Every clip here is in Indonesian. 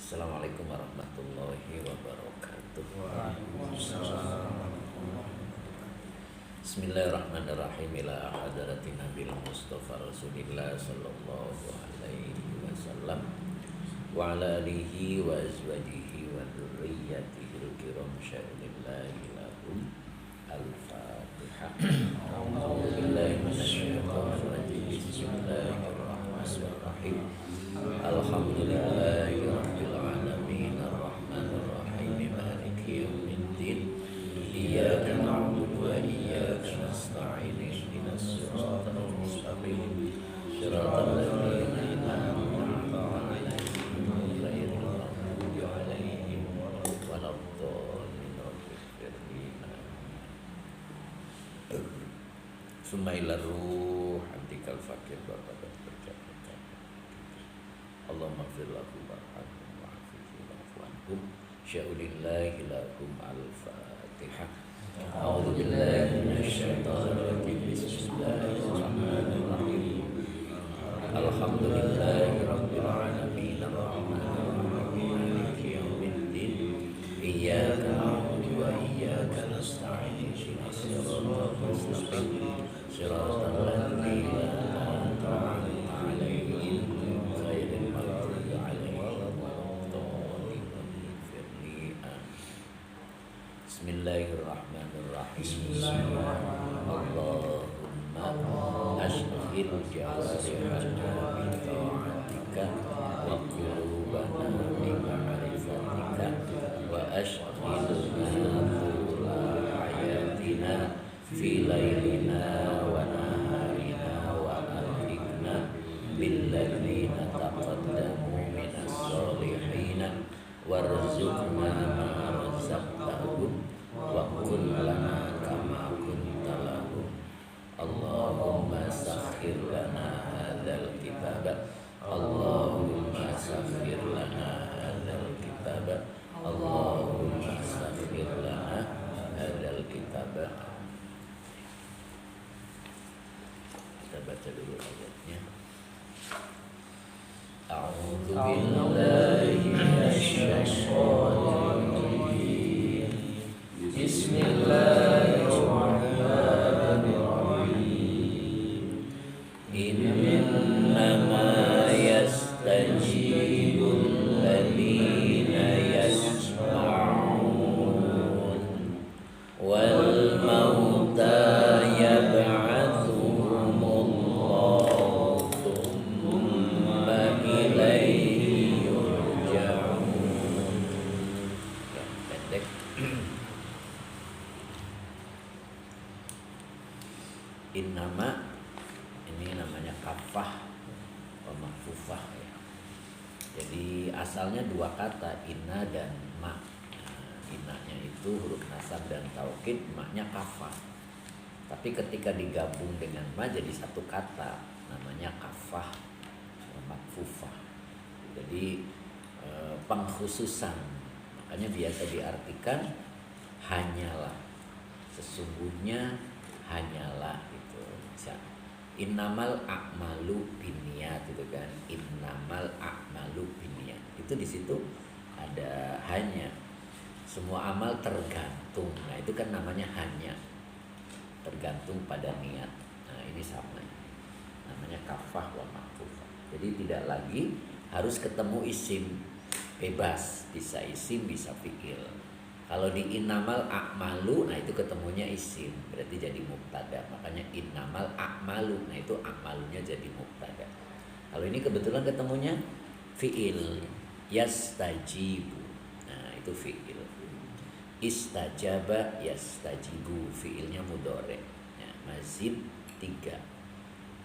Assalamualaikum warahmatullahi wabarakatuh. Bismillahirrahmanirrahim. Ila hadratin Nabil Mustafa Rasulillah sallallahu alaihi wasallam wa ala alihi wa azwajihi wa dzurriyyatihi al-kiram syai'ulillahi lahum. Al-Fatihah. A'udzu billahi minasyaitonir rajim. Bismillahirrahmanirrahim. Alhamdulillahi rabbil alamin arrahmanir rahim maliki yaumiddin iyyaka na'budu wa iyyaka nasta'in ihdinas siratal mustaqim siratal ladzina an'amta 'alaihim ghairil maghdubi 'alaihim waladdallin. Summa ila ruh antikal fakir bapak Allahumma fir lahum warhamhum wa'afihi wa'fu anhum sya'ulillahi lahum. Al-Fatihah. A'udzu billahi minasyaitonir rajim. Bismillahirrahmanirrahim. Alhamdulillahi rabbil alamin arrahmanir rahim maliki yaumiddin iyyaka na'budu wa iyyaka nasta'in ihdinas siratal mustaqim siratal ladzina an'amta 'alaihim ghairil maghdubi 'alaihim waladdallin. Bismillahirrahmanirrahim. Allahumma ashghil jawarihana bi ta'atika wa qulubana bi ma'rifatika wa ashghilna tula hayatina fi lailina wa naharina wa ahlina billadzina taqaddamu minas solihina warzuqna ma razaqtahum wa kun lana kama kunta lahum. Allahumma sakhir lana hadzal kitaba Allahumma sakhir lana hadzal kitaba Allahumma sakhir lana hadzal kitaba. Kita baca dulu ayatnya. A'udzu billahi minasyaitonir rajim. Bismillahirrahmanirrahim. Innama yastajibul ladzina yasma'un wal mauta yab'atsuhumullahu thumma ilaihi yurja'un. Pendek. Innama ini namanya kafah wa makfufah ya. Jadi asalnya dua kata, inna dan ma. Nah, innanya itu huruf nasab dan taukid, maknya kafah. Tapi ketika digabung dengan ma jadi satu kata, namanya kafah wa makfufah. Jadi pengkhususan. Makanya biasa diartikan hanyalah, sesungguhnya hanyalah gitu. Misal innamal a'malu binniyat itu kan, innamal a'malu binniyat. Itu di situ ada hanya. Semua amal tergantung. Nah, itu kan namanya hanya. Tergantung pada niat. Nah, ini sama. Namanya kafah wa makfufah. Jadi tidak lagi harus ketemu isim. Bebas, bisa isim, bisa fi'il. Kalau di innamal a'malu, nah itu ketemunya isim, berarti jadi mubtada. Makanya innamal a'malu, nah itu a'malunya jadi mubtada. Kalau ini kebetulan ketemunya fi'il, yastajibu, nah itu fi'il. Istajaba yastajibu, fi'ilnya mudhari'. Ya, mazid 3.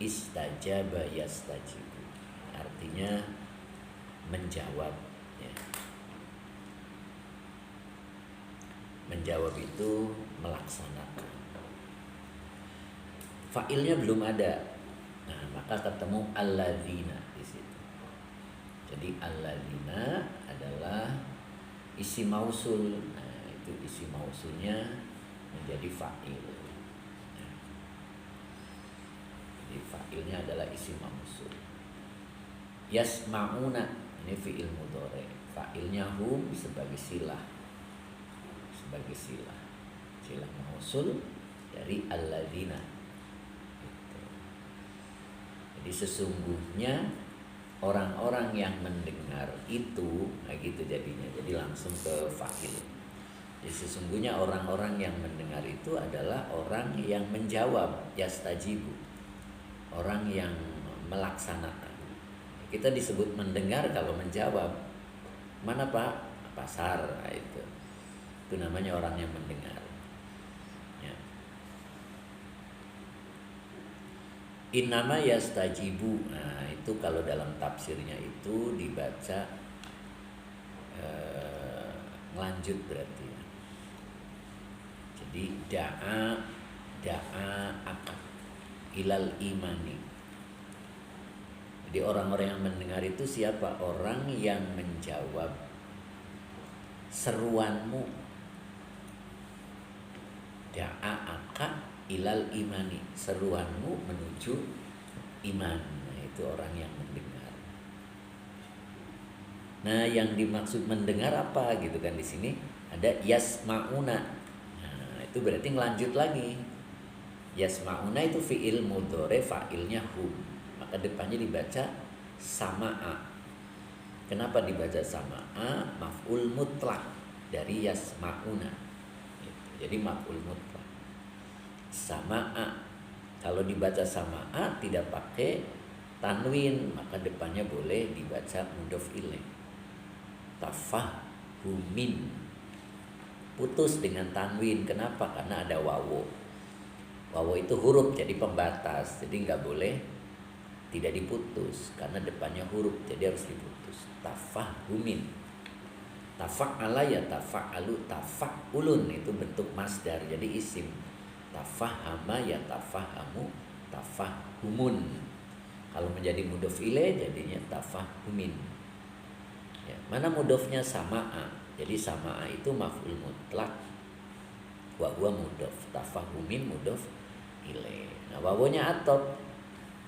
Istajaba yastajibu, artinya menjawab. Ya. Menjawab itu melaksanakan. Fa'ilnya belum ada. Nah, maka ketemu alladzina di situ. Jadi alladzina adalah isim mausul. Nah, itu isim mausulnya menjadi fa'il. Nah, jadi fa'ilnya adalah isim mausul. Yasma'una. Ini fi'il mudhari. Fa'ilnya hum sebagai silah. Sebagai silah. Silah mausul dari alladzina. Gitu. Jadi sesungguhnya orang-orang yang mendengar itu, nah gitu jadinya. Jadi langsung ke fa'il. Jadi sesungguhnya orang-orang yang mendengar itu adalah orang yang menjawab, yastajibu. Orang yang melaksanakan. Kita disebut mendengar kalau menjawab. Mana Pak? Pasar. Nah, itu namanya orang yang mendengar. Ya. Innama yastajibu. Nah, itu kalau dalam tafsirnya itu dibaca lanjut berarti. Jadi da'a akad ilal imani. Jadi orang-orang yang mendengar itu siapa? Orang yang menjawab seruanmu. Da'a akad ilal imani, seruanmu menuju iman. Nah, itu orang yang mendengar. Nah, yang dimaksud mendengar apa gitu kan di sini? Ada yasmauna. Itu berarti ngelanjut lagi. Yasma'una itu fi'il mudhari, fa'ilnya hum. Maka depannya dibaca sama'a. Kenapa dibaca sama'a? Maf'ul mutlak dari yasma'una. Jadi maf'ul mutlak. Sama'a. Kalau dibaca sama'a tidak pakai tanwin, maka depannya boleh dibaca mudhof ilaih. Tafahumin. Putus dengan tanwin. Kenapa? Karena ada wawu. Wawu itu huruf jadi pembatas. Jadi nggak boleh tidak diputus karena depannya huruf, jadi harus diputus. Tafahumin. Tafa'ala ya tafa'alu, tafa'ulun itu bentuk masdar jadi isim. Tafahama ya tafahamu, tafahumun. Kalau menjadi mudhof ilaih jadinya tafahumin. Ya, mana mudhofnya? Sama'a. Jadi sama'a itu maf'ul mutlak, wa huwa mudhof, tafahumin mudhof ilaih. Nah, wawunya atop.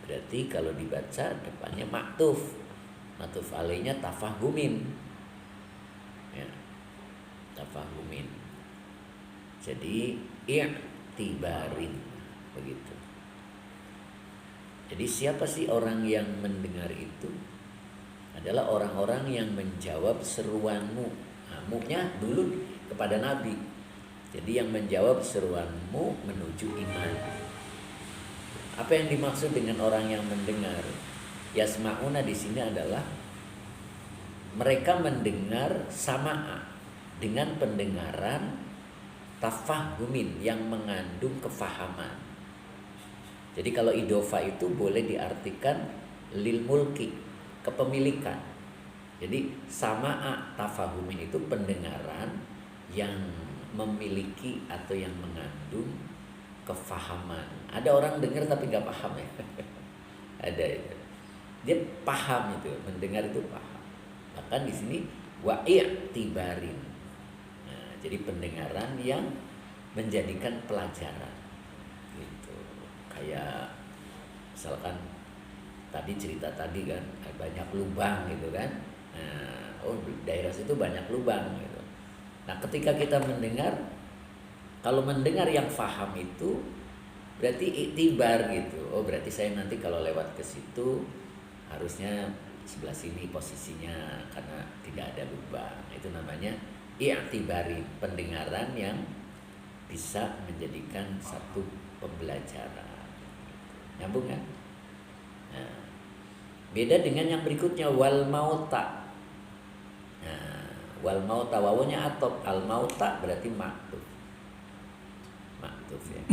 Berarti kalau dibaca depannya maktuf. Maktuf alaihnya tafahumin. Ya. Tafahumin. Jadi i'tibarin begitu. Jadi siapa sih orang yang mendengar itu? Adalah orang-orang yang menjawab seruanmu. Mu-nya dulu kepada Nabi. Jadi yang menjawab seruanmu menuju iman. Apa yang dimaksud dengan orang yang mendengar? Yasma'una di sini adalah mereka mendengar sama'a dengan pendengaran tafahumin yang mengandung kefahaman. Jadi kalau idofa itu boleh diartikan lil mulki, kepemilikan. Jadi sama'a tafahumin itu pendengaran yang memiliki atau yang mengandung kefahaman. Ada orang dengar tapi nggak paham ya. Ada itu. Dia paham itu, mendengar itu paham. Bahkan di sini wa'i'tibarin. Nah, jadi pendengaran yang menjadikan pelajaran. Gitu. Kayak misalkan tadi cerita tadi kan banyak lubang gitu kan. Nah, daerah situ banyak lubang gitu. Nah, ketika kita mendengar, kalau mendengar yang faham itu berarti iktibar gitu. Oh, berarti saya nanti kalau lewat ke situ harusnya sebelah sini posisinya karena tidak ada lubang. Itu namanya i'tibari, pendengaran yang bisa menjadikan satu pembelajaran. Nyambung kan? Nah, beda dengan yang berikutnya wal mauta. Nah, wal mauta wawunya atop, al mauta berarti maktuf. Maktuf ya.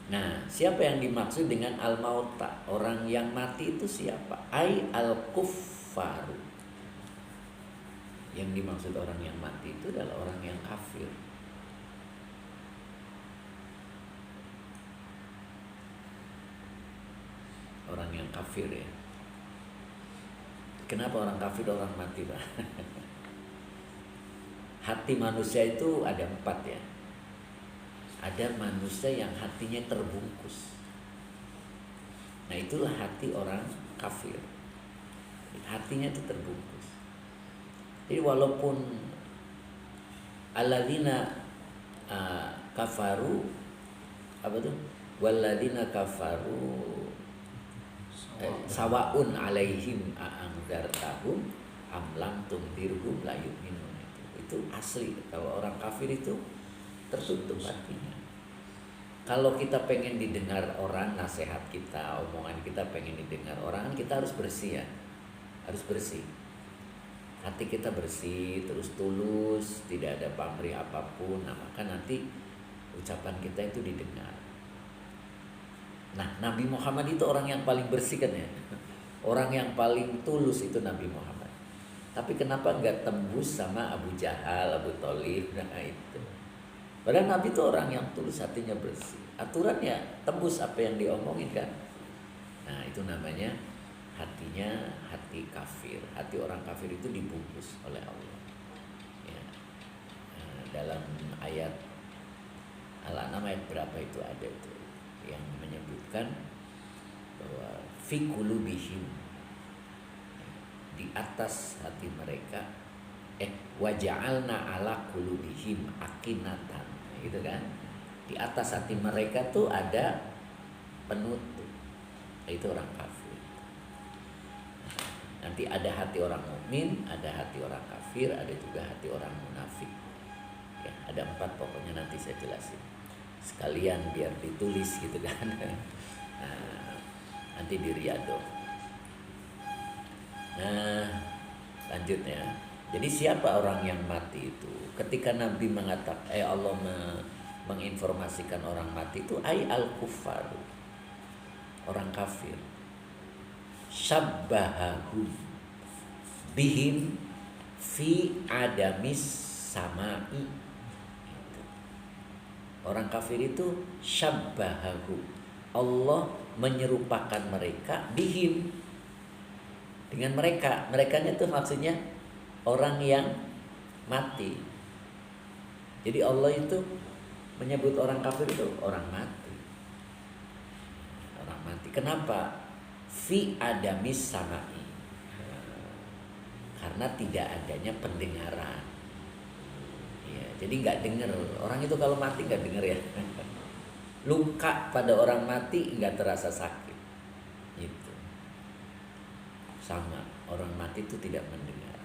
Nah, siapa yang dimaksud dengan al mauta? Orang yang mati itu siapa? Ai al kuffaru. Yang dimaksud orang yang mati itu adalah orang yang kafir. Orang yang kafir ya. Kenapa orang kafir orang mati, Pak? Hati manusia itu ada 4 ya. Ada manusia yang hatinya terbungkus. Nah, itulah hati orang kafir. Hatinya itu terbungkus. Jadi walaupun alladzina kafaru, apa tuh? Walladzina kafaru sawaun alaihim a'angdartahum am lam tundirhum la yu'minun. Itu asli. Kalau orang kafir itu tertutup hatinya. Kalau kita pengen didengar orang, nasihat kita, omongan kita pengen didengar orang, kita harus bersih ya. Harus bersih. Hati kita bersih, terus tulus, tidak ada pamrih apapun. Nah, maka nanti ucapan kita itu didengar. Nah, Nabi Muhammad itu orang yang paling bersih kan ya. Orang yang paling tulus itu Nabi Muhammad. Tapi kenapa enggak tembus sama Abu Jahal, Abu Thalib, nah itu. Padahal Nabi itu orang yang tulus, hatinya bersih. Aturannya tembus apa yang diomongin kan. Nah, itu namanya hatinya hati kafir. Hati orang kafir itu dibungkus oleh Allah. Ya. Nah, dalam ayat Al-An'am ayat berapa itu ada itu yang menyebutkan bahwa fi qulubihim, di atas hati mereka, waja'alna ala qulubihim akinatan, gitu kan. Di atas hati mereka tuh ada penutup, itu orang kafir. Nanti ada hati orang mukmin, ada hati orang kafir, ada juga hati orang munafik. Ya, ada 4 pokoknya, nanti saya jelasin sekalian biar ditulis gitu kan. Nah, nanti di Riyadhah. Nah, lanjutnya. Jadi siapa orang yang mati itu? Ketika Nabi mengatakan, Allah menginformasikan orang mati itu al-kuffar, orang kafir. Syabbahahu bihim fi adamis samai. Orang kafir itu syabbahahu, Allah menyerupakan mereka bihim, dengan mereka. Merekanya itu maksudnya orang yang mati. Jadi Allah itu menyebut orang kafir itu orang mati. Orang mati. Kenapa? Fi adamis samai. Karena tidak adanya pendengaran. Ya, jadi nggak dengar. Orang itu kalau mati nggak dengar ya. Luka pada orang mati nggak terasa sakit. Gitu. Sama, orang mati itu tidak mendengar.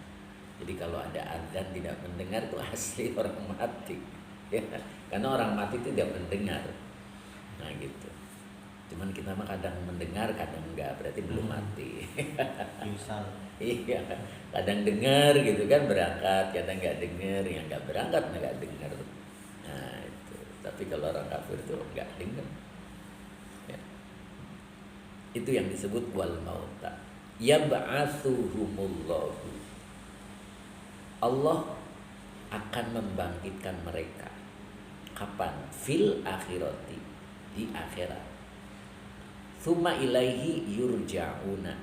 Jadi kalau ada adzan tidak mendengar itu asli orang mati. Ya, karena orang mati itu tidak mendengar. Nah gitu. Cuman kita mah kadang mendengar, kadang enggak, berarti belum mati. Iya, kadang dengar gitu kan berangkat, kadang enggak dengar, yang enggak berangkat enggak dengar. Nah itu. Tapi kalau orang kafir itu enggak dengar. Ya. Itu yang disebut wal mauta. Yab'atsuhumullahu. Allah akan membangkitkan mereka. Kapan? Fil akhirati, di akhirat. Tsumma ilaihi yurja'una.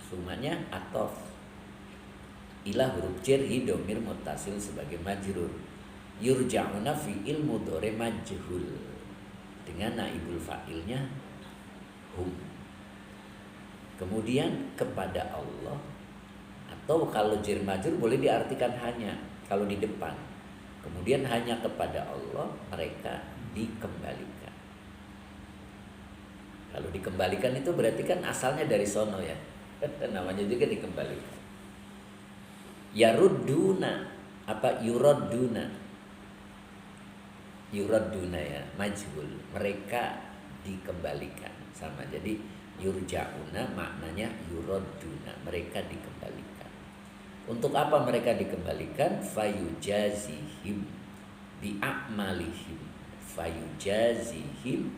Tsumanya atof. Ilah huruf jar domir muttasil sebagai majrur. Yurja'una fi'il mudhari majhul dengan naibul fa'ilnya hum. Kemudian kepada Allah, atau kalau jar majrur boleh diartikan hanya kalau di depan. Kemudian hanya kepada Allah mereka dikembalikan. Kalau dikembalikan itu berarti kan asalnya dari sono ya. Namanya juga dikembalikan. Yarudduna, apa yuradduna? Yuradduna ya, majhul. Mereka dikembalikan sama. Jadi yurja'una maknanya yuradduna, mereka dikembalikan. Untuk apa mereka dikembalikan? Fayujazihim bi'a'malihim. Fayujazihim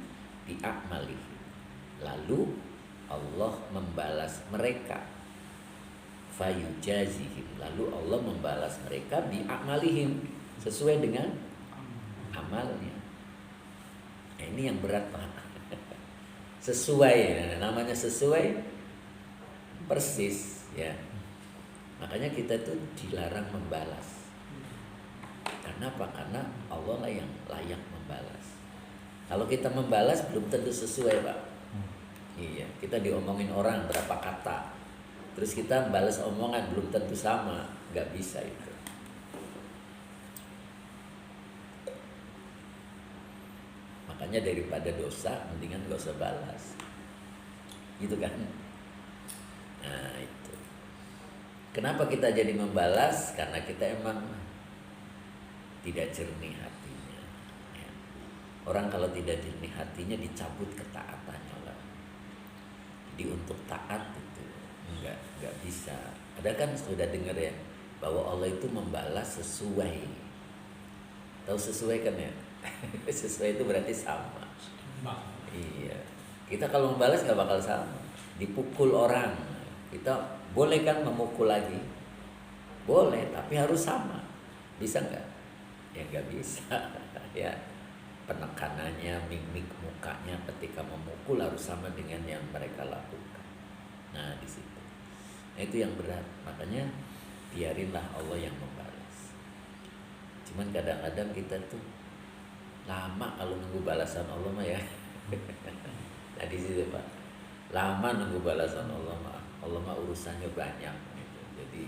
bi'a'malihim. Lalu Allah membalas mereka. Fayujazihim. Lalu Allah membalas mereka bi'a'malihim, sesuai dengan amalnya. Nah, ini yang berat Pak. Sesuai, namanya sesuai persis ya. Makanya kita tuh dilarang membalas. Karena apa? Karena Allah lah yang layak membalas. Kalau kita membalas belum tentu sesuai Pak. Iya, kita diomongin orang berapa kata. terus kita balas omongan belum tentu sama, nggak bisa itu. Makanya daripada dosa mendingan gak usah balas, gitu kan. Nah itu kenapa kita jadi membalas, karena kita emang tidak jernih hatinya ya. Orang kalau tidak jernih hatinya dicabut ketaatannya lah. Jadi untuk taat itu nggak bisa. Ada kan sudah dengar ya bahwa Allah itu membalas sesuai. Tahu sesuai kan ya? Sesuai itu berarti sama. Iya. Kita kalau membalas nggak bakal sama. Dipukul orang, kita boleh kan memukul lagi? Boleh, tapi harus sama. Bisa nggak? Ya nggak bisa. Ya penekanannya, mimik mukanya ketika memukul harus sama dengan yang mereka lakukan. Nah di situ. Nah, itu yang berat. Makanya biarinlah Allah yang membalas. Cuman kadang-kadang kita tuh lama kalau nunggu balasan Allah mah ya. Nah di situ Pak, lama nunggu balasan Allah mah urusannya banyak gitu. Jadi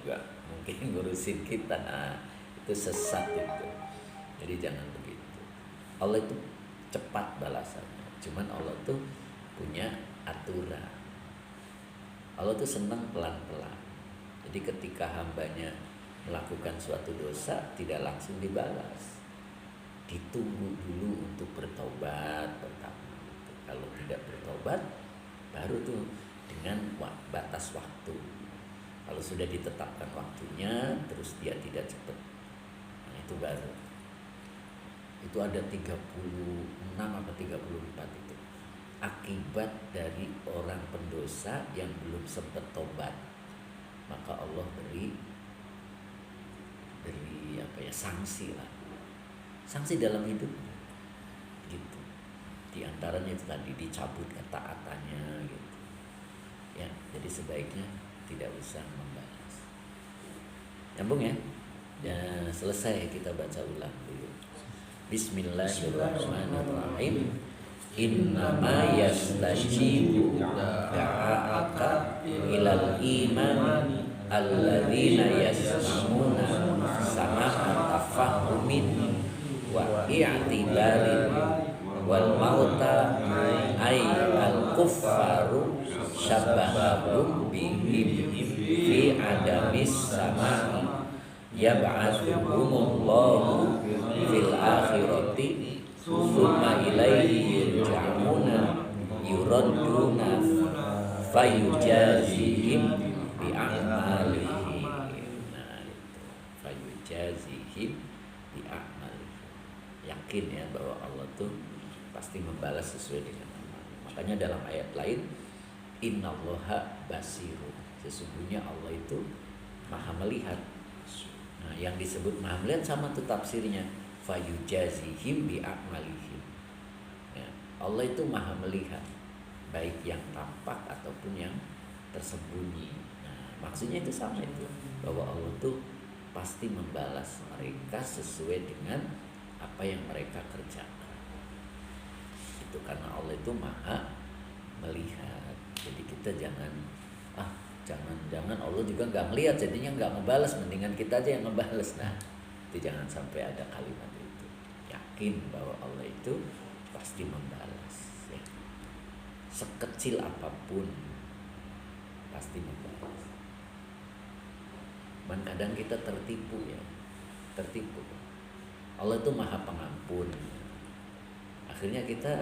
nggak mungkin ngurusin kita. Nah, itu sesat itu. Jadi jangan begitu. Allah itu cepat balasannya. Cuman Allah tuh punya aturan. Allah tuh senang pelan-pelan. Jadi ketika hambanya melakukan suatu dosa tidak langsung dibalas. Ditunggu dulu untuk bertobat pertama. Kalau tidak bertobat, baru tuh dengan batas waktu. Kalau sudah ditetapkan waktunya, terus dia tidak cepat, nah itu baru. Itu ada 36 atau 34 itu. Akibat dari orang pendosa yang belum sempat tobat, maka Allah beri sanksi lah. Sanksi dalam hidup gitu. Di antaranya itu tadi dicabut ketaatannya gitu. Ya, jadi sebaiknya tidak usah membalas. Nyambung ya? Ya, selesai kita baca ulang dulu. Bismillahirrahmanirrahim. Innama yastajibu da'aka ilal iman alladzina yasma'una sama'an tafahumin wa i'tibarin wal mauta ay al kuffaru syabahahum bihim fi adamis sama'i yab'athuhumullahu fil akhirati summa ilaihi yurja'una yuradduna fayujazihim bi'a'malihim. Nah itu fayujazihim bi'a'malihim. Yakin ya bahwa Allah tuh pasti membalas sesuai dengan amal. Makanya dalam ayat lain, innallaha basirun, sesungguhnya Allah itu maha melihat. Nah yang disebut maha melihat sama tuh tafsirnya, fayujazihim bi'a'malihim ya, Allah itu maha melihat baik yang tampak ataupun yang tersembunyi. Nah maksudnya itu sama itu, bahwa Allah tuh pasti membalas mereka sesuai dengan apa yang mereka kerjakan. Itu karena Allah itu maha melihat. Jadi kita jangan Allah juga nggak melihat jadinya nggak ngebalas, mendingan kita aja yang ngebalas. Nah itu jangan sampai ada kalimat itu. Yakin bahwa Allah itu pasti membalas ya. Sekecil apapun pasti membalas. Dan kadang kita tertipu ya, tertipu. Allah itu maha pengampun. Akhirnya kita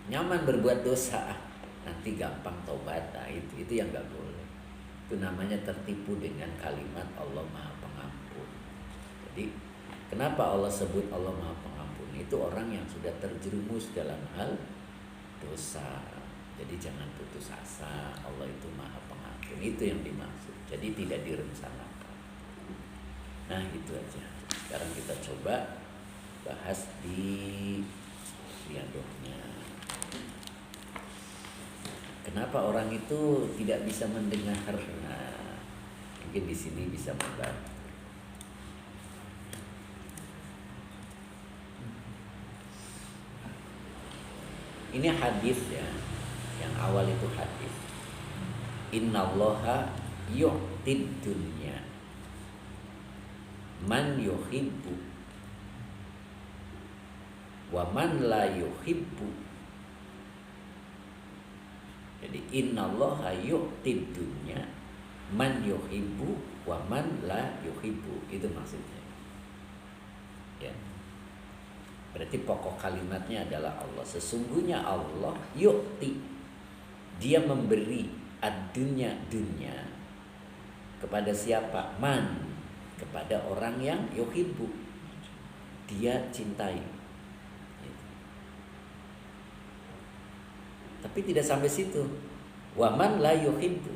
nyaman berbuat dosa, nanti gampang tobat. Nah itu yang nggak boleh. Itu namanya tertipu dengan kalimat Allah maha pengampun. Jadi kenapa Allah sebut Allah maha pengampun? Itu orang yang sudah terjerumus dalam hal dosa. Jadi jangan putus asa, Allah itu maha pengampun. Itu yang dimaksud. Jadi tidak direncanakan. Nah itu aja. Sekarang kita coba bahas di riadohnya. Kenapa orang itu tidak bisa mendengar? Nah, mungkin di sini bisa membantu. Ini hadis ya, yang awal itu hadis. Innallaha yu'tid dunya man yuhibbu wa man la yuhibbu. Jadi innallaha yu'tid dunya man yuhibbu wa man la yuhibbu. Itu maksudnya. Ya. Berarti pokok kalimatnya adalah Allah. Sesungguhnya Allah yu'ti, dia memberi ad-dunya, dunya kepada siapa? Man, kepada orang yang yuhibbu, dia cintai. Tapi tidak sampai situ. Wa man la yuhibbu,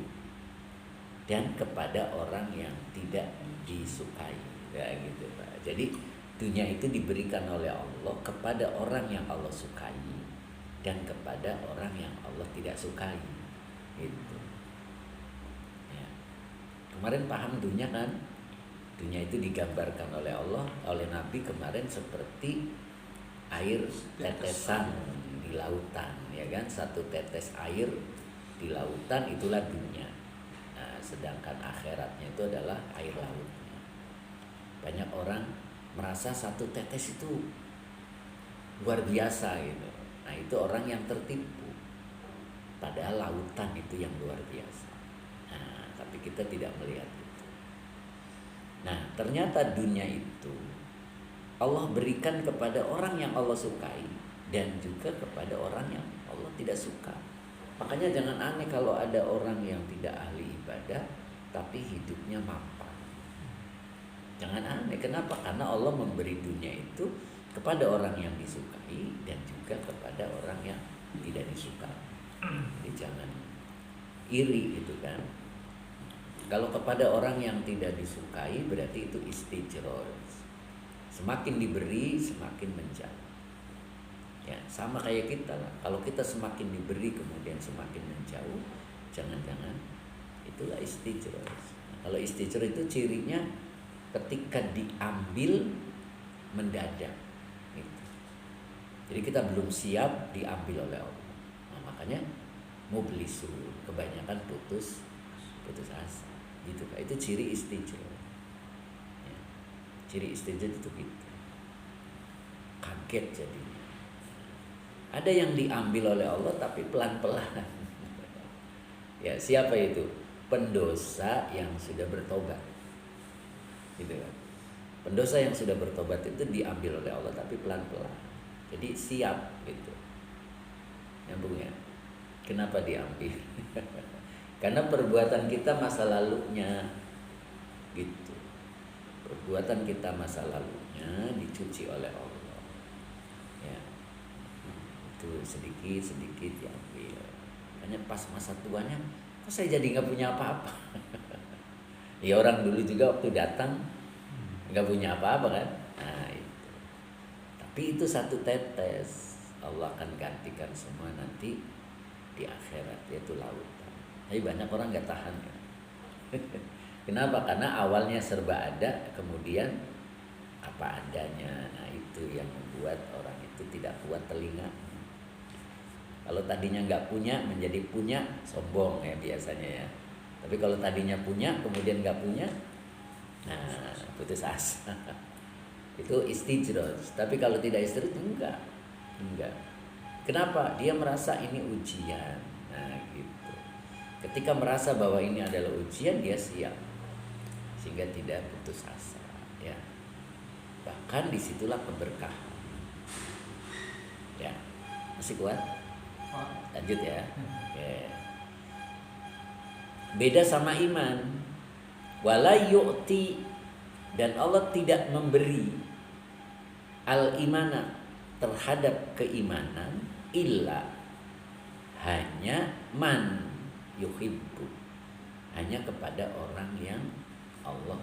dan kepada orang yang tidak disukai. Ya gitu, Pak. Jadi dunia itu diberikan oleh Allah kepada orang yang Allah sukai dan kepada orang yang Allah tidak sukai. Itu. Ya. Kemarin paham dunia kan? Dunia itu digambarkan oleh Allah, oleh Nabi kemarin seperti air tetesan di lautan, ya kan? Satu tetes air di lautan itulah dunia. Nah, sedangkan akhiratnya itu adalah air lautnya. Banyak orang merasa satu tetes itu luar biasa gitu. Nah, itu orang yang tertipu. Padahal lautan itu yang luar biasa. Nah, tapi kita tidak melihat itu. Nah, ternyata dunia itu Allah berikan kepada orang yang Allah sukai dan juga kepada orang yang Allah tidak suka. Makanya jangan aneh kalau ada orang yang tidak ahli ibadah tapi hidupnya mapan. Jangan aneh. Kenapa? Karena Allah memberi dunia itu kepada orang yang disukai dan juga kepada orang yang tidak disukai. Jadi jangan iri gitu kan. Kalau kepada orang yang tidak disukai berarti itu istijroh. Semakin diberi semakin menjauh. Ya, sama kayak kita lah. Kalau kita semakin diberi kemudian semakin menjauh, jangan-jangan itulah istijroh. Nah, kalau istijroh itu cirinya ketika diambil mendadak gitu. Jadi kita belum siap diambil oleh Allah. Nah, makanya mublisu, kebanyakan putus asa gitu kan. Itu ciri istijroh ya. Ciri istijroh itu gitu, kaget jadinya. Ada yang diambil oleh Allah tapi pelan-pelan. Ya, siapa itu? Pendosa yang sudah bertobat gitu kan. Pendosa yang sudah bertobat itu diambil oleh Allah tapi pelan-pelan. Jadi siap gitu. Nyambung ya. Kenapa diambil? Karena perbuatan kita masa lalunya gitu. Perbuatan kita masa lalunya dicuci oleh Allah. Ya. Itu sedikit diambil. Makanya pas masa tuanya, kok saya jadi nggak punya apa-apa? Ya orang dulu juga waktu datang nggak punya apa-apa kan. Nah itu. Tapi itu satu tetes. Allah akan gantikan semua nanti di akhirat, yaitu lautan. Tapi banyak orang nggak tahan kan. Kenapa? Karena awalnya serba ada, kemudian apa adanya. Nah itu yang membuat orang itu tidak kuat telinga. Kalau tadinya nggak punya menjadi punya, sombong ya biasanya ya. Tapi kalau tadinya punya kemudian nggak punya, nah putus asa. Itu istijroh. Tapi kalau tidak istijroh enggak. Kenapa? Dia merasa ini ujian. Nah gitu. Ketika merasa bahwa ini adalah ujian, dia siap, sehingga tidak putus asa. Ya. Bahkan disitulah keberkahan. Ya, masih kuat? Lanjut ya. Oke. Beda sama iman. Wala yu'ti, dan Allah tidak memberi al-imana, terhadap keimanan, illa, hanya man yuhibbu, hanya kepada orang yang Allah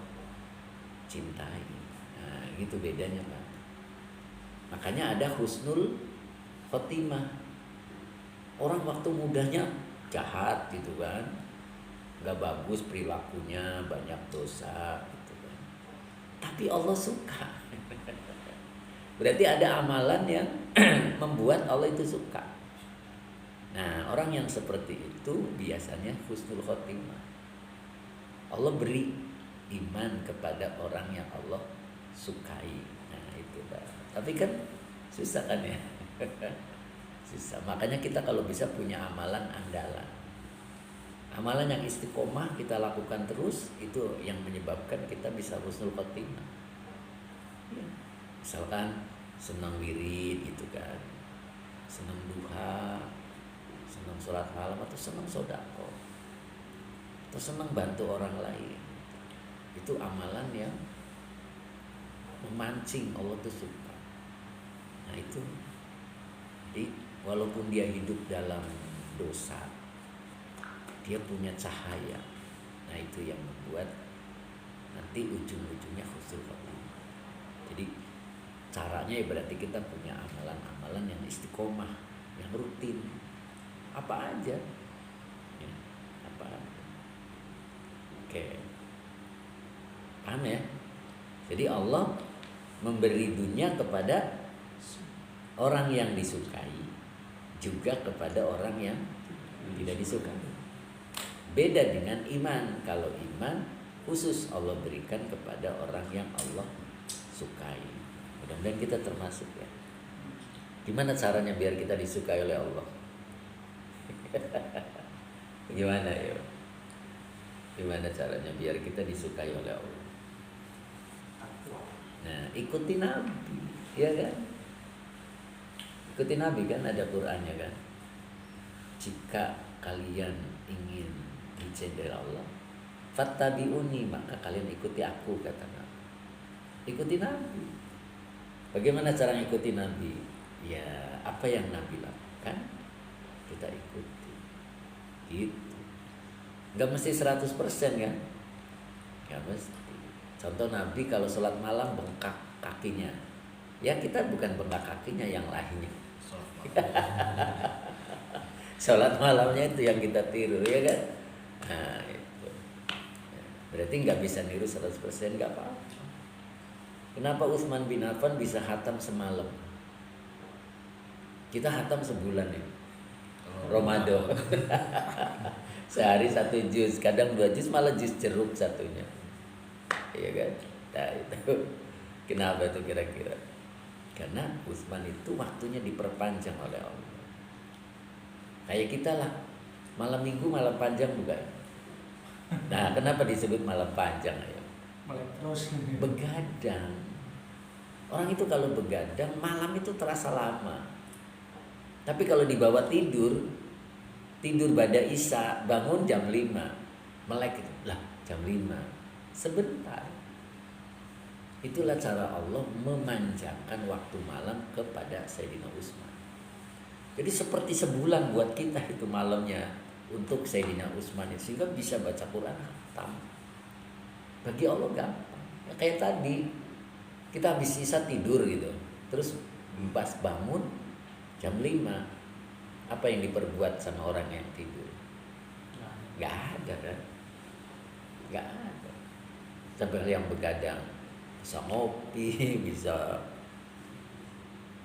cintai. Nah gitu bedanya Pak. Makanya ada husnul khotimah. Orang waktu mudanya jahat gitu kan, gak bagus perilakunya, banyak dosa gitu kan. Tapi Allah suka. Berarti ada amalan yang membuat Allah itu suka. Nah, orang yang seperti itu biasanya husnul khotimah. Allah beri iman kepada orang yang Allah sukai. Nah, itu Pak. Tapi kan susah kan ya? Susah. Makanya kita kalau bisa punya amalan andalan. Amalan yang istiqomah kita lakukan terus, itu yang menyebabkan kita bisa husnul khotimah. Ya. Misalkan senang wirid gitu kan, senang duha, senang sholat malam, atau senang sodako, atau senang bantu orang lain. Itu amalan yang memancing Allah tuh suka. Nah itu, jadi walaupun dia hidup dalam dosa, dia punya cahaya. Nah itu yang membuat nanti ujung-ujungnya husnul khotimah. Jadi caranya ya berarti kita punya amalan-amalan yang istiqomah, yang rutin. Apa aja ya, apa aja. Oke, paham ya? Jadi Allah memberi dunia kepada orang yang disukai, juga kepada orang yang tidak disukai. Beda dengan iman. Kalau iman khusus Allah berikan kepada orang yang Allah sukai. Mudah-mudahan kita termasuk ya. Gimana caranya biar kita disukai oleh Allah? Gimana ya? Gimana caranya biar kita disukai oleh Allah? Nah, ikuti Nabi, ya kan? Ikuti Nabi kan, ada Qur'annya kan? Jika kalian ingin dicintai Allah, fattabi'uni, maka kalian ikuti aku, kata Nabi. Ikuti Nabi. Bagaimana cara ikuti Nabi? Ya, apa yang Nabi lakukan, kita ikuti. Gitu. Gak mesti 100% kan? Gak mesti. Contoh Nabi kalau sholat malam bengkak kakinya, ya kita bukan bengkak kakinya, yang lainnya. Sholat malamnya itu yang kita tiru, ya kan? Nah, itu. Berarti nggak bisa niru 100%, nggak apa-apa. Kenapa Utsman bin Affan bisa hatam semalam? Kita hatam sebulan ya. Ramadan. Sehari 1 juz, kadang 2 juz, malah juz jeruk satunya. Iya kan? Nah, itu. Kenapa itu kira-kira? Karena Utsman itu waktunya diperpanjang oleh Allah. Kayak kita lah, malam minggu malam panjang bukan? Nah, kenapa disebut malam panjang? Ayo? Begadang. Orang itu kalau begadang, malam itu terasa lama. Tapi kalau dibawa tidur pada Isya, bangun jam 5, melek itu, lah jam 5, sebentar. Itulah cara Allah memanjangkan waktu malam kepada Sayyidina Utsman. Jadi seperti sebulan buat kita itu malamnya untuk Sayyidina Utsman, sehingga bisa baca Quran khatam. Bagi Allah gampang. Ya, kayak tadi kita habis Isya tidur gitu, terus pas bangun jam 5, apa yang diperbuat sama orang yang tidur? Gak ada kan? Gak ada. Sampai yang begadang bisa ngopi, bisa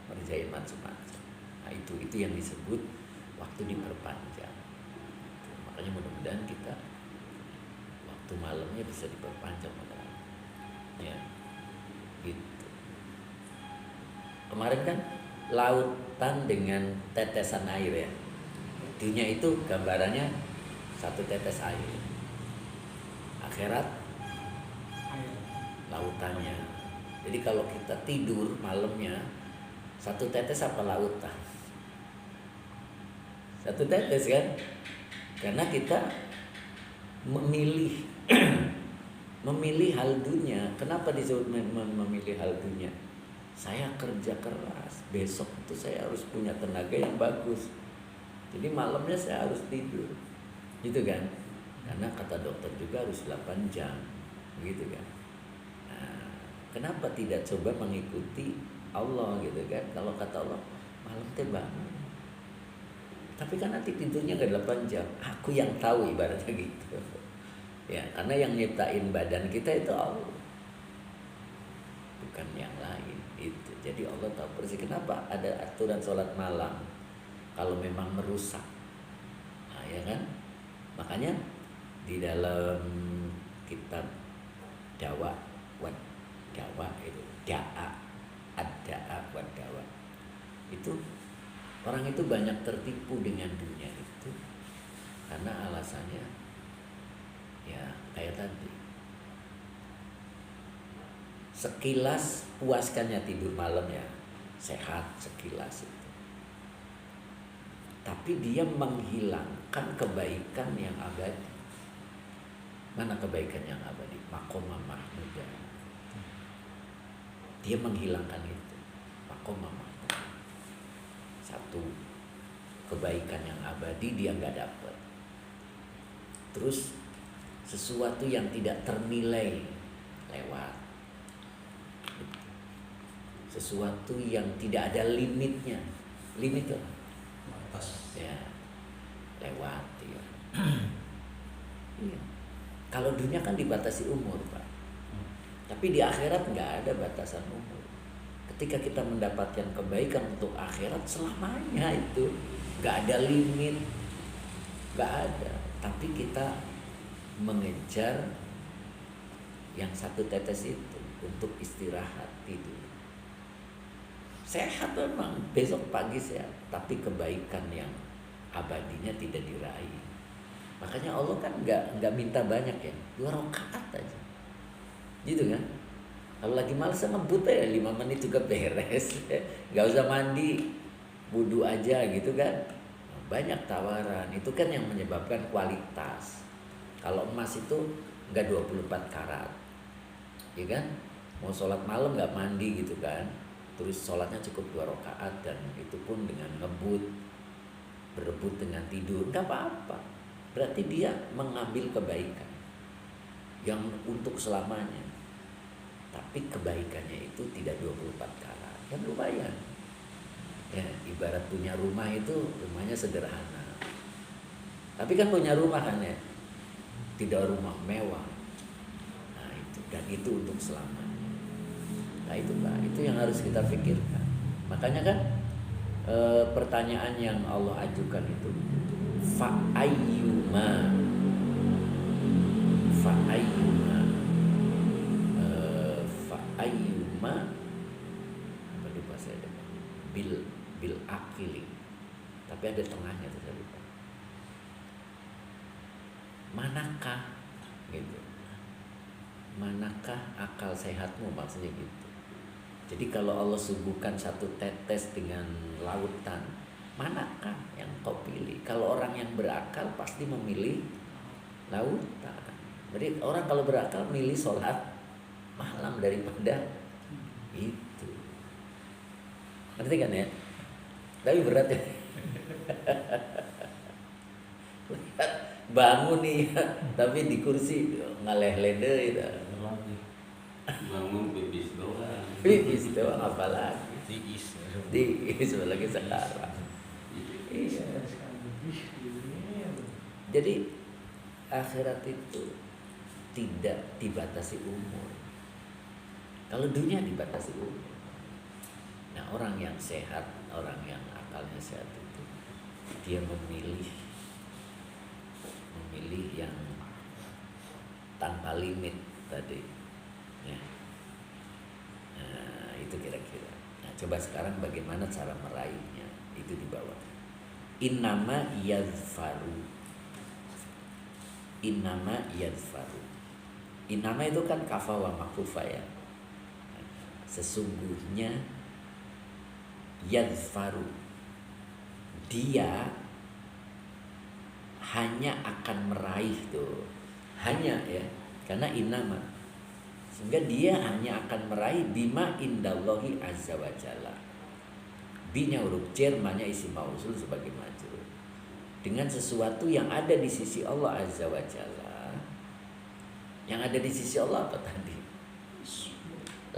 ngerjain macam-macam. Nah itu yang disebut waktu diperpanjang. Makanya mudah-mudahan kita waktu malamnya bisa diperpanjang, ya gitu. Kemarin kan lautan dengan tetesan air ya. Dunia itu gambarannya satu tetes air. Akhirat lautannya. Jadi kalau kita tidur malamnya, satu tetes apa lautan? Satu tetes kan? Karena kita memilih memilih hal dunia. Kenapa disebut memilih hal dunia? Saya kerja keras, besok itu saya harus punya tenaga yang bagus. Jadi malamnya saya harus tidur. Gitu kan? Karena kata dokter juga harus 8 jam. Gitu kan? Nah, kenapa tidak coba mengikuti Allah gitu kan? Kalau kata Allah, malam teh bangun. Tapi kan nanti tidurnya gak 8 jam. Aku yang tahu, ibaratnya gitu. Ya, karena yang nyiptain badan kita itu Allah, bukan yang lain. Itu. Jadi Allah tahu persis kenapa ada aturan sholat malam. Kalau memang merusak ya kan? Makanya di dalam kitab Dawa wad Dawa itu Da'a ad-Da'a wad Dawa itu orang itu banyak tertipu dengan dunia itu karena alasannya ya kayak tadi, sekilas puaskannya tidur malam ya, sehat sekilas itu, tapi dia menghilangkan kebaikan yang abadi. Mana kebaikan yang abadi? Maqamah mahmudah. Dia menghilangkan itu, maqamah mahmudah. Satu, kebaikan yang abadi dia nggak dapat. Terus sesuatu yang tidak ternilai lewat, sesuatu yang tidak ada limitnya, limit itu Atas. ya lewat ya. Iya. Kalau dunia kan dibatasi umur Pak, tapi di akhirat nggak ada batasan umur. Ketika kita mendapatkan kebaikan untuk akhirat selamanya itu nggak ada limit, nggak ada. Tapi kita mengejar yang satu tetes itu untuk istirahat tidur. Sehat memang besok pagi sehat, tapi kebaikan yang abadinya tidak diraih. Makanya Allah kan nggak minta banyak ya, 2 rakaat aja, gitu kan? Kalau lagi malas ngebut ya 5 menit juga beres, nggak usah mandi, wudu aja gitu kan? Banyak tawaran, itu kan yang menyebabkan kualitas. Kalau emas itu nggak 24 karat, ya kan? Mau sholat malam nggak mandi gitu kan? Terus sholatnya cukup 2 rakaat dan itu pun dengan ngebut, berebut dengan tidur, nggak apa-apa. Berarti dia mengambil kebaikan yang untuk selamanya. Tapi kebaikannya itu tidak 24 karat, kan lumayan. Ya, ibarat punya rumah itu rumahnya sederhana. Tapi kan punya rumah kan ya, tidak rumah mewah. Nah itu, dan itu untuk selamanya. Nah itu Pak, itu yang harus kita pikirkan. Makanya kan pertanyaan yang Allah ajukan itu fa'ayyuma apa di bahasa Arab, bil akili, tapi ada tengahnya tuh saya lupa. Manakah gitu, manakah akal sehatmu, maksudnya gitu. Jadi kalau Allah suguhkan satu tetes dengan lautan, manakah yang kau pilih? Kalau orang yang berakal pasti memilih lautan. Jadi orang kalau berakal milih sholat malam daripada itu. Ngerti kan ya? Tapi berat ya. Bangun nih, tapi di kursi ngaleh-lede itu. Bangun pipis doang. Pipis doang apalagi. Tiis apalagi sekarang. Iya. Jadi akhirat itu tidak dibatasi umur. Kalau dunia dibatasi umur. Nah orang yang sehat, orang yang akalnya sehat itu dia memilih yang tanpa limit tadi. Ya. Nah, itu kira-kira. Nah, coba sekarang bagaimana cara meraihnya? Itu di bawah. Innama yadfaru. Innama yadfaru. Innama itu kan kafa wa makfufa ya. Sesungguhnya yadfaru, dia hanya akan meraih tuh, hanya ya, karena innama, sehingga dia hanya akan meraih bima indallahi azza wa jalla. Binya huruf jar, manya isim mausul sebagai majrur, dengan sesuatu yang ada di sisi Allah azza wa jalla. Yang ada di sisi Allah apa tadi?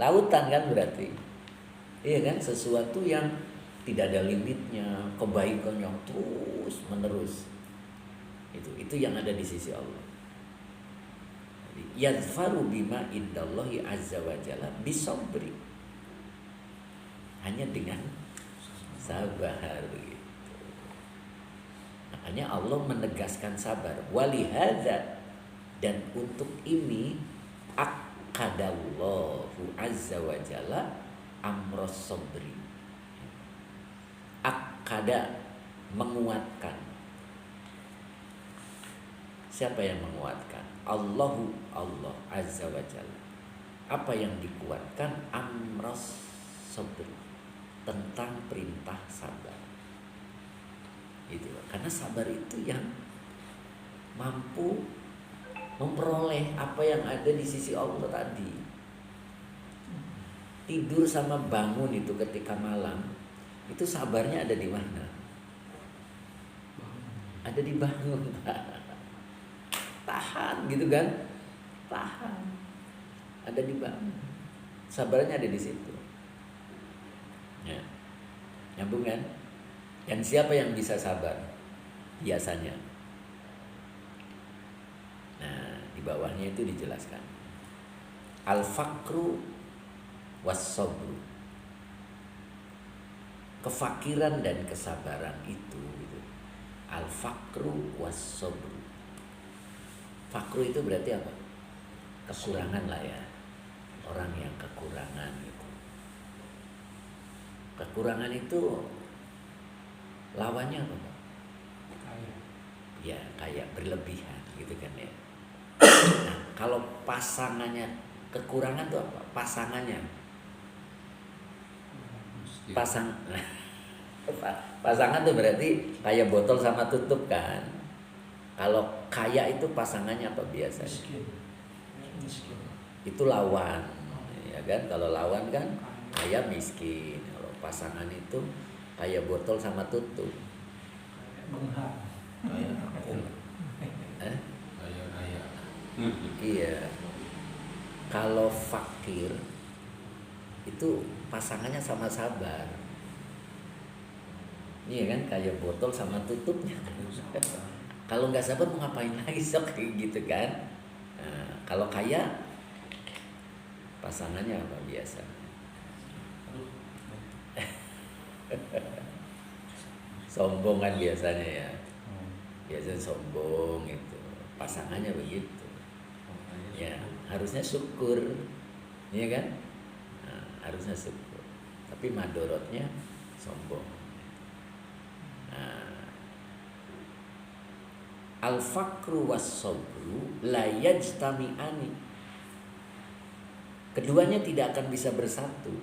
Lautan kan berarti, iya kan, sesuatu yang tidak ada limitnya, kebaikan yang terus menerus. Itu yang ada di sisi Allah. Yadfaru bima indallahi azza wa jalla bisabri, hanya dengan sabar gitu. Nah, Hanya Allah menegaskan sabar. Walihada, dan untuk ini akadallahu azza wa jalla amros sabri. Akada, menguatkan. Siapa yang menguatkan? Allah azza wa jalla. Apa yang dikuatkan? Amros sabri, tentang perintah sabar. Itu. Karena sabar itu yang mampu memperoleh apa yang ada di sisi Allah tadi. Tidur sama bangun itu ketika malam, itu sabarnya ada di mana? Ada di bangun. Tahan gitu kan? Tahan. Ada di bangun. Sabarnya ada di situ. Ya. Nyambung kan? Dan siapa yang bisa sabar? Biasanya. Nah, di bawahnya itu dijelaskan. Al-faqru was-sabru. Kefakiran dan kesabaran itu gitu. Al-faqru was-sabru. Fakru itu berarti apa? Kekurangan lah ya. Orang yang kekurangan gitu. Kekurangan itu lawannya apa, Pak? Kaya. Ya, kayak berlebihan gitu kan ya. Nah, kalau pasangannya kekurangan itu apa? Pasangannya Miskin. pasangan tuh berarti kayak botol sama tutup kan. Kalau kaya itu pasangannya apa biasanya? Miskin. Miskin. Itu lawan, ya kan? Kalau lawan kan kaya miskin. Kalau pasangan itu kayak botol sama tutup. Benghar. Kayak aku. Kaya. Iya. Kalau fakir itu pasangannya sama sabar. Iya kan, kayak botol sama tutupnya. Kalau nggak sabar mau ngapain lagi sok kayak gitu kan? Nah, kalau kaya pasangannya apa biasa? Sombong kan biasanya ya. Biasanya sombong itu. Pasangannya begitu. Ya, harusnya syukur. Iya kan? Nah, harusnya syukur. Tapi madorotnya sombong. Nah, al-faqru was-sabru la yajtami'ani. Keduanya tidak akan bisa bersatu.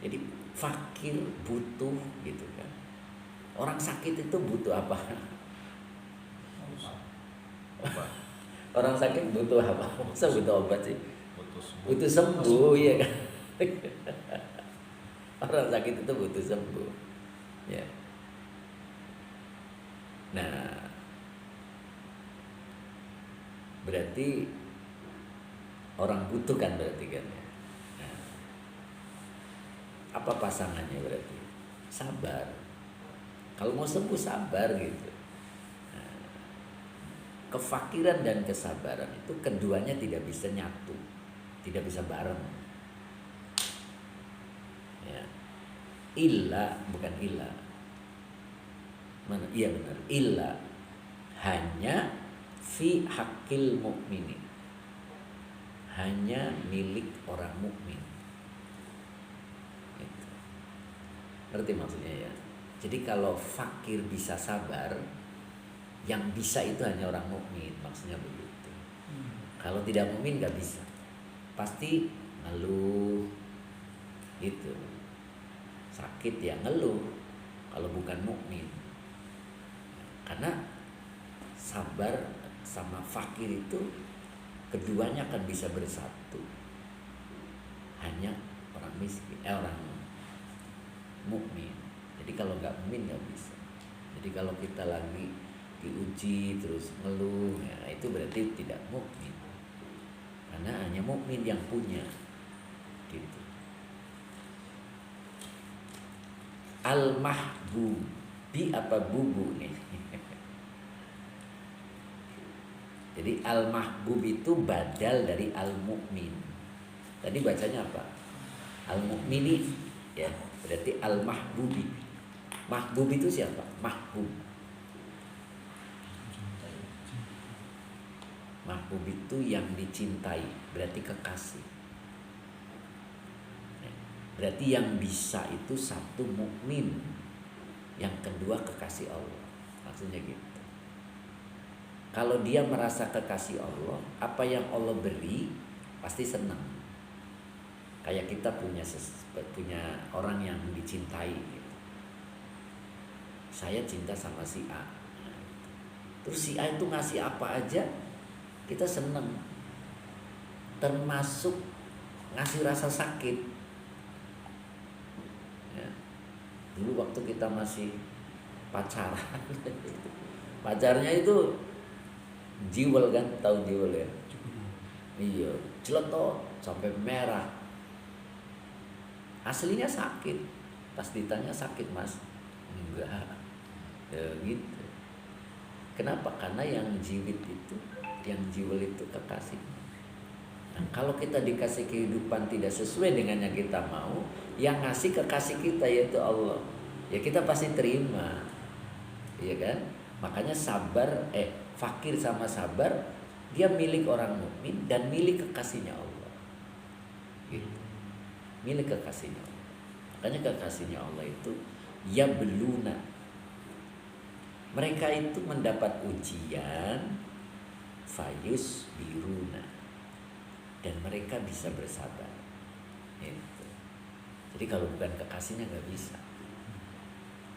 Jadi fakir butuh gitu kan. Orang sakit itu butuh apa? Orang sakit butuh apa? Masa butuh obat sih? Butuh sembuh ya kan. Orang sakit itu butuh sembuh. Ya. Nah, berarti orang butuh kan berarti kan ya. Nah, apa pasangannya berarti? Sabar. Kalau mau sembuh sabar gitu. Nah, kefakiran dan kesabaran itu keduanya tidak bisa nyatu, tidak bisa bareng. Ya. Illa, bukan illa. Mana? Iya benar. Illa, hanya fi hakil mukminin, hanya milik orang mukmin. Gitu. Ngerti maksudnya ya? Jadi kalau fakir bisa sabar, yang bisa itu hanya orang mukmin, maksudnya begitu. Kalau tidak mukmin nggak bisa, pasti ngeluh, gitu. Sakit ya ngeluh. Kalau bukan mukmin. Karena sabar sama fakir itu keduanya akan bisa bersatu. Hanya orang miskin, orang mukmin. Jadi kalau nggak mukmin nggak bisa. Jadi kalau kita lagi diuji terus ngeluh, ya itu berarti tidak mukmin. Karena hanya mukmin yang punya, gitu. Al-mahbubi apa bubu nih? Jadi al-mahbub itu badal dari al-mukmin. Tadi bacanya apa? Al-mukmini ya, berarti al-mahbubi. Mahbub itu siapa? Mahbub. Mahbub itu yang dicintai, berarti kekasih. Berarti yang bisa itu satu mukmin, yang kedua kekasih Allah. Maksudnya gitu. Kalau dia merasa kekasih Allah, apa yang Allah beri pasti senang. Kayak kita punya orang yang dicintai gitu. Saya cinta sama si A. Terus si A itu ngasih apa aja kita senang. Termasuk ngasih rasa sakit. Ya. Dulu waktu kita masih pacaran, pacarnya itu jiwel kan, tahu jiwel ya? Iya, celetot sampai merah. Aslinya sakit. Pas ditanya sakit mas, enggak. Ya, gitu. Kenapa? Karena yang jiwit itu, yang jiwel itu kekasih. Nah, kalau kita dikasih kehidupan tidak sesuai dengan yang kita mau, yang ngasih kekasih kita yaitu Allah, ya kita pasti terima, iya kan? Makanya sabar, fakir sama sabar, dia milik orang mukmin dan milik kekasihnya Allah, gitu. Milik kekasihnya Allah. Makanya kekasihnya Allah itu ya beluna. Mereka itu mendapat ujian fayus biruna, dan mereka bisa bersabar. Gitu. Jadi kalau bukan kekasihnya nggak bisa,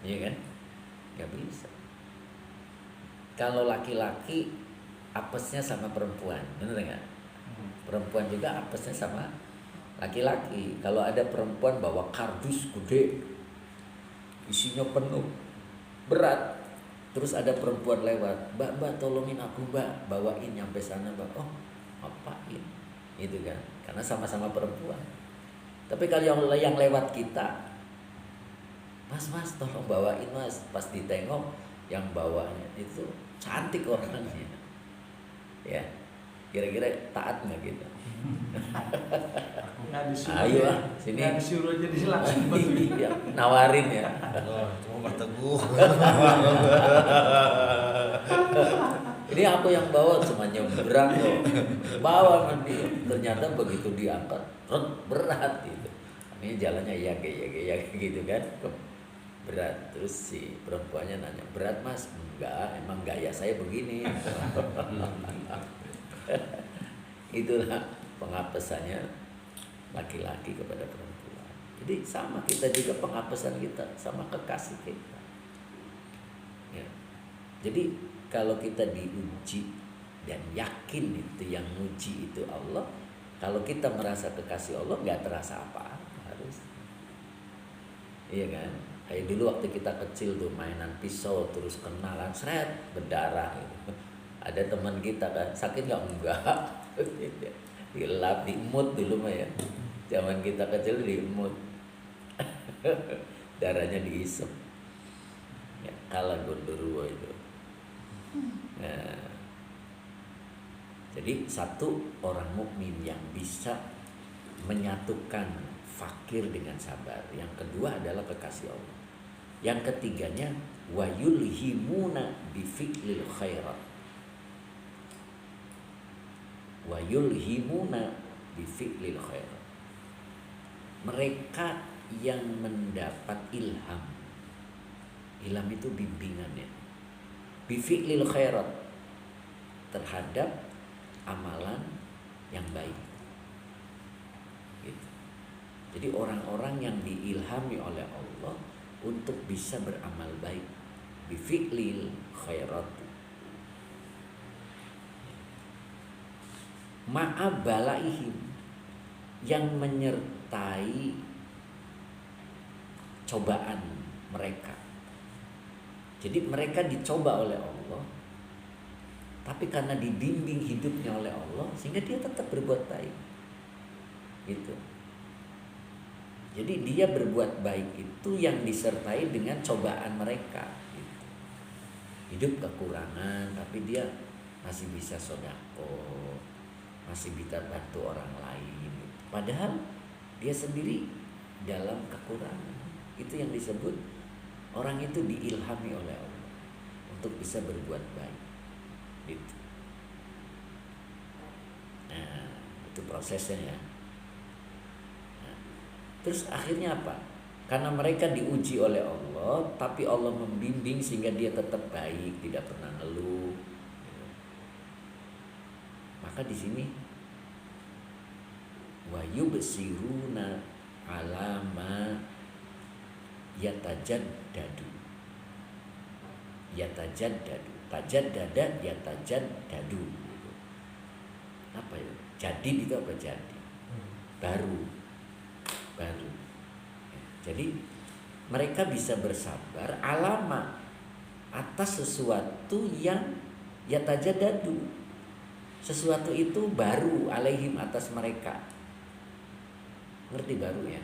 iya kan? Nggak bisa. Kalau laki-laki apesnya sama perempuan, bener nggak? Perempuan juga apesnya sama laki-laki. Kalau ada perempuan bawa kardus gede, isinya penuh, berat, terus ada perempuan lewat, mbak tolongin aku mbak, bawain nyampe sana mbak. Oh ngapain? Itu kan, karena sama-sama perempuan. Tapi kalau yang lewat kita, mas tolong bawain mas, pas ditengok yang bawanya itu cantik orangnya, ya kira-kira taat nggak kita? Nggak disuruh. Ayo sini. Nggak disuruh jadi langsung betul. Ya, nawarin ya. Cuma berteguh. Ini aku yang bawa, cuma nyebrang loh. Bawa nanti. Ternyata begitu diangkat, berat gitu. Ini jalannya ya kayak gitu kan. Berat. Terus si perempuannya nanya, berat mas? Enggak, emang gaya saya begini. Itulah pengapesannya laki-laki kepada perempuan. Jadi sama, kita juga pengapesan kita sama kekasih kita. Ya. Jadi kalau kita diuji dan yakin itu yang uji itu Allah, kalau kita merasa kekasih Allah nggak terasa apa-apa harus. Iya kan? Kayak dulu waktu kita kecil tuh mainan pisau terus kena kan, seret berdarah gitu. Ada teman kita kan sakit nggak? Enggak. Dilap, diemut dulu mah ya. Zaman kita kecil diemut. Darahnya diisep. Ya, kalah gondoruo itu. Nah, jadi satu orang mukmin yang bisa menyatukan fakir dengan sabar. Yang kedua adalah kekasih Allah. Yang ketiganya wayulhimuna bifi'lil khairat. Wayulhimuna bifi'lil khairat. Mereka yang mendapat ilham. Ilham itu bimbingannya. Bifi'lil khairat, terhadap amalan yang baik. Gitu. Jadi orang-orang yang diilhami oleh Allah untuk bisa beramal baik. Bifi'lil khairat. Ma'abalaihim, yang menyertai cobaan mereka. Jadi mereka dicoba oleh Allah, tapi karena dibimbing hidupnya oleh Allah, sehingga dia tetap berbuat baik. Gitu. Jadi dia berbuat baik itu yang disertai dengan cobaan mereka. Gitu. Hidup kekurangan, tapi dia masih bisa sedekah, masih bisa bantu orang lain. Padahal dia sendiri dalam kekurangan. Itu yang disebut orang itu diilhami oleh Allah untuk bisa berbuat baik. Gitu. Nah, itu prosesnya ya. Nah, terus akhirnya apa? Karena mereka diuji oleh Allah, tapi Allah membimbing sehingga dia tetap baik, tidak pernah ngeluh. Maka di sini wa yubsiruna alama yatajaddadu. Tajaddada yatajaddadu. Apa ya? Jadid itu apa jadi? Baru. Jadi mereka bisa bersabar alama atas sesuatu yang yatajaddadu. Sesuatu itu baru alaihim atas mereka. Ngerti baru ya?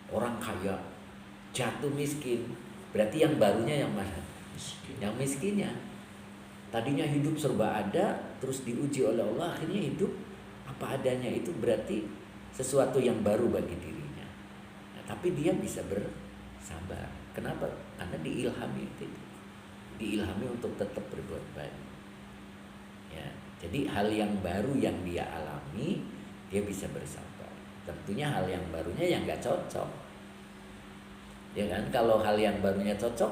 Orang kaya jatuh miskin, berarti yang barunya yang mana? Yang miskinnya. Tadinya hidup serba ada, terus diuji oleh Allah, akhirnya hidup apa adanya. Itu berarti sesuatu yang baru bagi dirinya. Nah, tapi dia bisa bersabar. Kenapa? Karena diilhami itu. Diilhami untuk tetap berbuat baik. Ya, jadi hal yang baru yang dia alami, dia bisa bersabar. Tentunya hal yang barunya yang nggak cocok. Ya kan, kalau hal yang barunya cocok,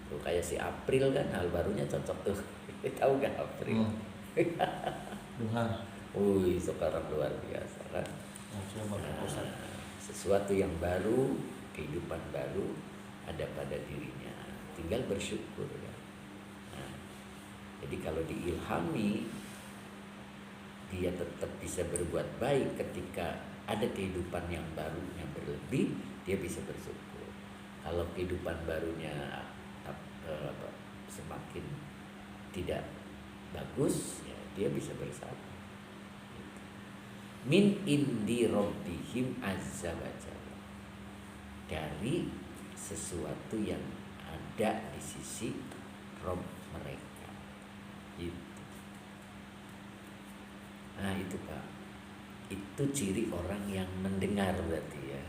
tuh kayak si April kan, hal barunya cocok tuh. Tahu gak April? Wih, sekarang luar biasa kan. Nah, sesuatu yang baru, kehidupan baru ada pada dirinya. Tinggal bersyukur ya. Nah, jadi kalau diilhami, dia tetap bisa berbuat baik ketika ada kehidupan yang baru yang berlebih, dia bisa bersyukur. Kalau kehidupan barunya semakin tidak bagus, ya dia bisa bersabar. Min indi rabbihim azza wa jalla, dari sesuatu yang ada di sisi Rabb mereka. Gitu. Nah itu Pak, itu ciri orang yang mendengar berarti ya.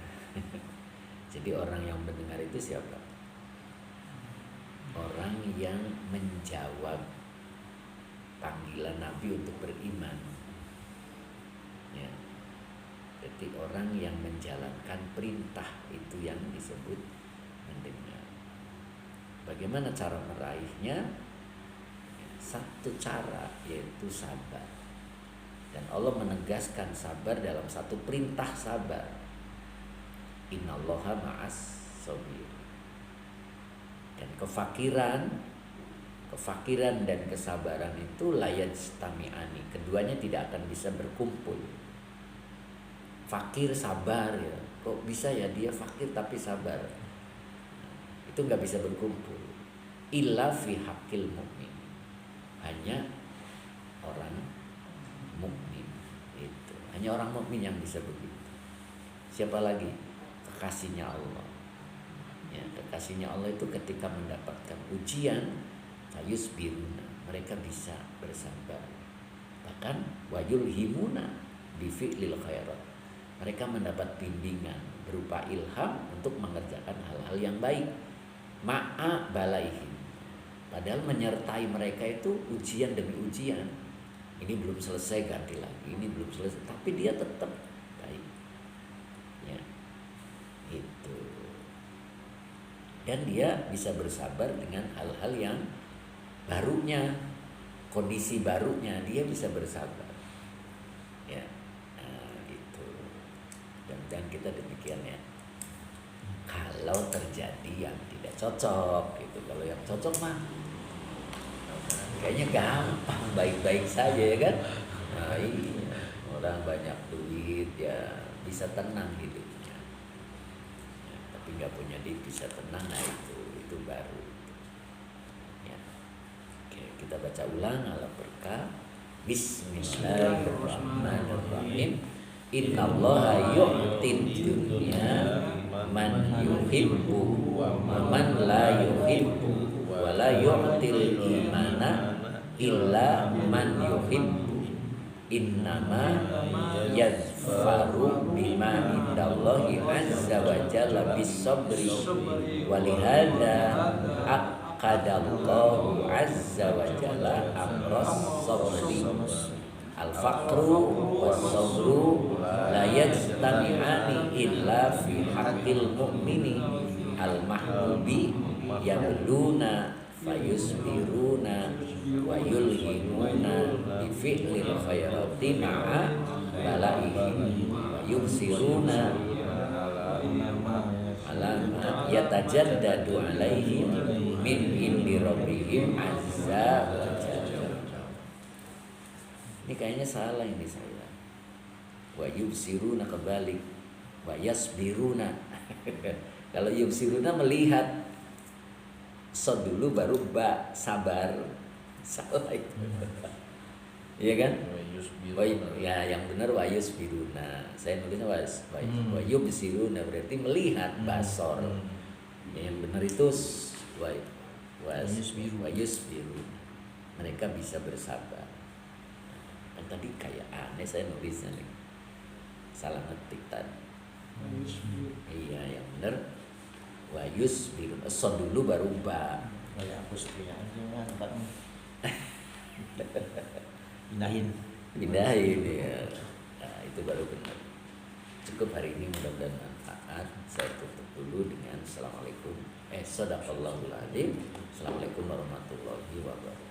Jadi orang yang mendengar itu siapa? Orang yang menjawab panggilan Nabi untuk beriman. Ya. Jadi orang yang menjalankan perintah itu yang disebut mendengar. Bagaimana cara meraihnya? Satu cara, yaitu sabar. Dan Allah menegaskan sabar dalam satu perintah sabar. Innallaha ma'as sabir. Dan kefakiran dan kesabaran itu layajtami'ani, keduanya tidak akan bisa berkumpul. Fakir sabar ya, kok bisa ya dia fakir tapi sabar? Itu nggak bisa berkumpul. Illa fi haqqil mu'min, hanya orang mukmin itu, hanya orang mukmin yang bisa begitu. Siapa lagi? Kekasihnya Allah. Ya, kekasihnya Allah itu ketika mendapatkan ujian, yusbiruna, mereka bisa bersabar. Bahkan wayulhimuna bifi'lil khairat, mereka mendapat bimbingan berupa ilham untuk mengerjakan hal-hal yang baik. Ma'a balaihim, padahal menyertai mereka itu ujian demi ujian. Ini belum selesai, ganti lagi. Ini belum selesai, tapi dia tetap baik. Ya, itu. Dan dia bisa bersabar dengan hal-hal yang barunya, kondisi barunya, dia bisa bersabar. Ya, nah, itu. Dan kita demikian ya. Kalau terjadi yang tidak cocok, gitu. Kalau yang cocok mah kayaknya gampang, baik-baik saja ya kan. Nah, iya. Orang banyak duit ya bisa tenang hidupnya ya, tapi nggak punya duit bisa tenang, nah itu baru ya. Oke, kita baca ulang ala berkah. Bismillahirrahmanirrahim. Innallaha yu'tid dunya man yuhibbu wa man la yuhibbu wa la yu'til imana illa man yuhibbu innama yazfaru bima indallahi azza wa jalla bis-sabri walihada aqadallahu azza wa jalla amras sabri al-faqru was-sabru la yajtami'ani illa fi haqqil mu'mini al-mahbubi yabluna fayusbiruna wa yulhimuna bi fi'lil khairati ma'a balaihim wa yubsiruna alama yatajaddadu alaihim min indi rabbihim azza wa jalla. Ini kayaknya salah ini saya. Wa yubsiruna kebalik wa yasbiruna. Kalau yubsiruna melihat, sod dulu baru ba, sabar. Salah itu. Iya kan? Ya yang benar wa yusbiruna. Saya nulisnya wa yubsiruna berarti melihat, basor. Yang benar itu wa yusbiruna. Mereka bisa bersabar. Kan tadi kayak aneh saya nulisnya nih. Salah ngetik tadi. Iya yang benar wa yusbirun, son dulu baru ba. Ya hapus punya aja kan. Pindahin Ya. Nah, itu baru benar. Cukup hari ini, mudah-mudahan manfaat. Saya tutup dulu dengan assalamualaikum. Shadaqallahul adzim. Assalamualaikum warahmatullahi wabarakatuh.